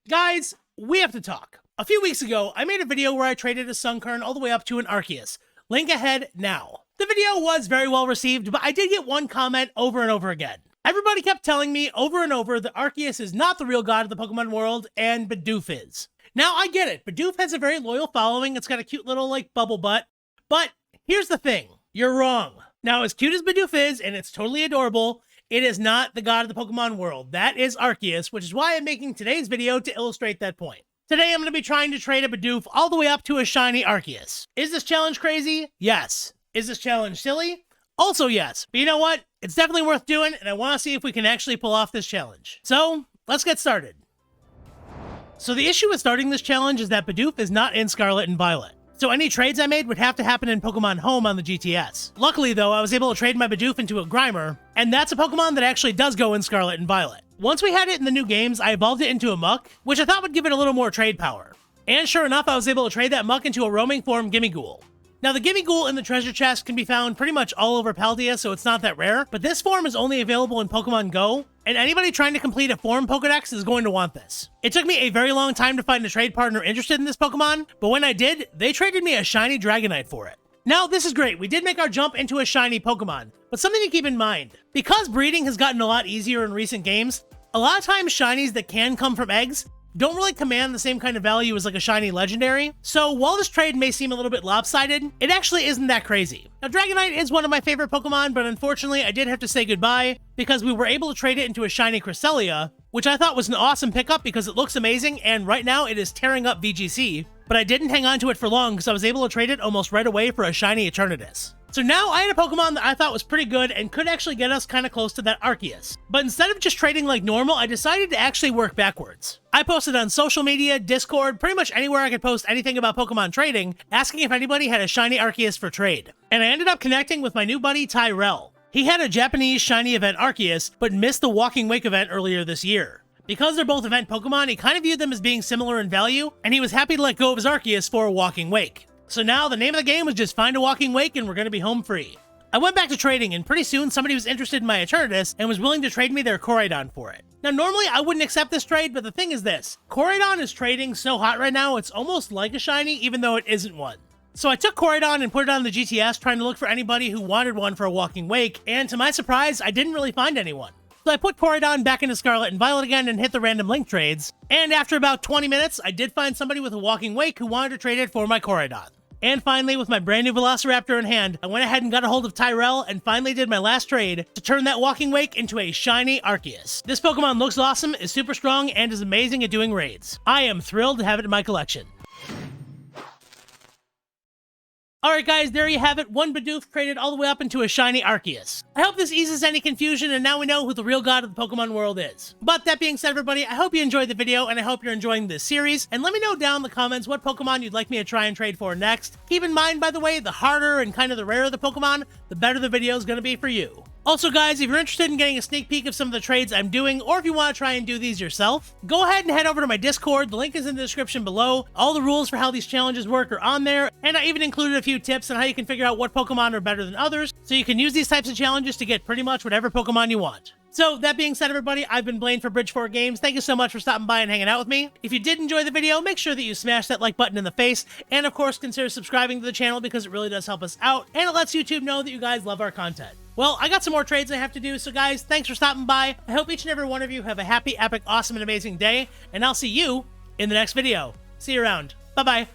Guys, we have to talk. A few weeks ago, I made a video where I traded a Sunkern all the way up to an ARCEUS. Link ahead now. The video was very well received, but I did get one comment over and over again. Everybody kept telling me over and over that ARCEUS is not the real god of the Pokemon world, and Bidoof is. Now, I get it. Bidoof has a very loyal following. It's got a cute little, bubble butt. But here's the thing. You're wrong. Now, as cute as Bidoof is, and it's totally adorable, it is not the god of the Pokemon world. That is ARCEUS, which is why I'm making today's video to illustrate that point. Today, I'm going to be trying to trade a Bidoof all the way up to a shiny ARCEUS. Is this challenge crazy? Yes. Is this challenge silly? Also yes. But you know what? It's definitely worth doing, and I want to see if we can actually pull off this challenge. So, let's get started. So the issue with starting this challenge is that Bidoof is not in Scarlet and Violet. So any trades I made would have to happen in Pokemon Home on the GTS. Luckily though, I was able to trade my Bidoof into a Grimer, and that's a Pokemon that actually does go in Scarlet and Violet. Once we had it in the new games, I evolved it into a Muck, which I thought would give it a little more trade power. And sure enough, I was able to trade that Muck into a roaming form Gimmighoul. Now the Gimmighoul in the treasure chest can be found pretty much all over Paldea, so it's not that rare, but this form is only available in Pokemon Go, and anybody trying to complete a form Pokedex is going to want this. It took me a very long time to find a trade partner interested in this Pokemon, but when I did, they traded me a shiny Dragonite for it. Now this is great, we did make our jump into a shiny Pokemon, but something to keep in mind. Because breeding has gotten a lot easier in recent games, a lot of times shinies that can come from eggs don't really command the same kind of value as a shiny legendary. So while this trade may seem a little bit lopsided, it actually isn't that crazy. Now Dragonite is one of my favorite Pokemon, but unfortunately I did have to say goodbye because we were able to trade it into a shiny Cresselia, which I thought was an awesome pickup because it looks amazing, and right now it is tearing up VGC, but I didn't hang on to it for long because I was able to trade it almost right away for a shiny Eternatus. So now I had a Pokemon that I thought was pretty good and could actually get us kind of close to that ARCEUS. But instead of just trading like normal, I decided to actually work backwards. I posted on social media, Discord, pretty much anywhere I could post anything about Pokemon trading, asking if anybody had a shiny ARCEUS for trade. And I ended up connecting with my new buddy Tyrell. He had a Japanese shiny event ARCEUS, but missed the Walking Wake event earlier this year. Because they're both event Pokemon, he kind of viewed them as being similar in value, and he was happy to let go of his ARCEUS for a Walking Wake. So now the name of the game was just find a Walking Wake and we're going to be home free. I went back to trading and pretty soon somebody was interested in my Eternatus and was willing to trade me their Koraidon for it. Now normally I wouldn't accept this trade, but the thing is this. Koraidon is trading so hot right now it's almost like a shiny even though it isn't one. So I took Koraidon and put it on the GTS trying to look for anybody who wanted one for a Walking Wake, and to my surprise I didn't really find anyone. So I put Koraidon back into Scarlet and Violet again and hit the random link trades, and after about 20 minutes I did find somebody with a Walking Wake who wanted to trade it for my Koraidon. And finally, with my brand new Velociraptor in hand, I went ahead and got a hold of Tyrell and finally did my last trade to turn that Walking Wake into a shiny ARCEUS. This Pokemon looks awesome, is super strong, and is amazing at doing raids. I am thrilled to have it in my collection. Alright guys, there you have it, one Bidoof traded all the way up into a shiny ARCEUS. I hope this eases any confusion and now we know who the real god of the Pokemon world is. But that being said everybody, I hope you enjoyed the video and I hope you're enjoying this series, and let me know down in the comments what Pokemon you'd like me to try and trade for next. Keep in mind, by the way, the harder and kind of the rarer the Pokemon, the better the video is going to be for you. Also guys, if you're interested in getting a sneak peek of some of the trades I'm doing, or if you want to try and do these yourself, go ahead and head over to my Discord. The link is in the description below. All the rules for how these challenges work are on there, and I even included a few tips on how you can figure out what Pokemon are better than others, so you can use these types of challenges to get pretty much whatever Pokemon you want. So, that being said everybody, I've been Blaine for Bridge4 Games. Thank you so much for stopping by and hanging out with me. If you did enjoy the video, make sure that you smash that like button in the face, and of course consider subscribing to the channel because it really does help us out, and it lets YouTube know that you guys love our content. Well, I got some more trades I have to do, so guys, thanks for stopping by. I hope each and every one of you have a happy, epic, awesome, and amazing day, and I'll see you in the next video. See you around. Bye-bye.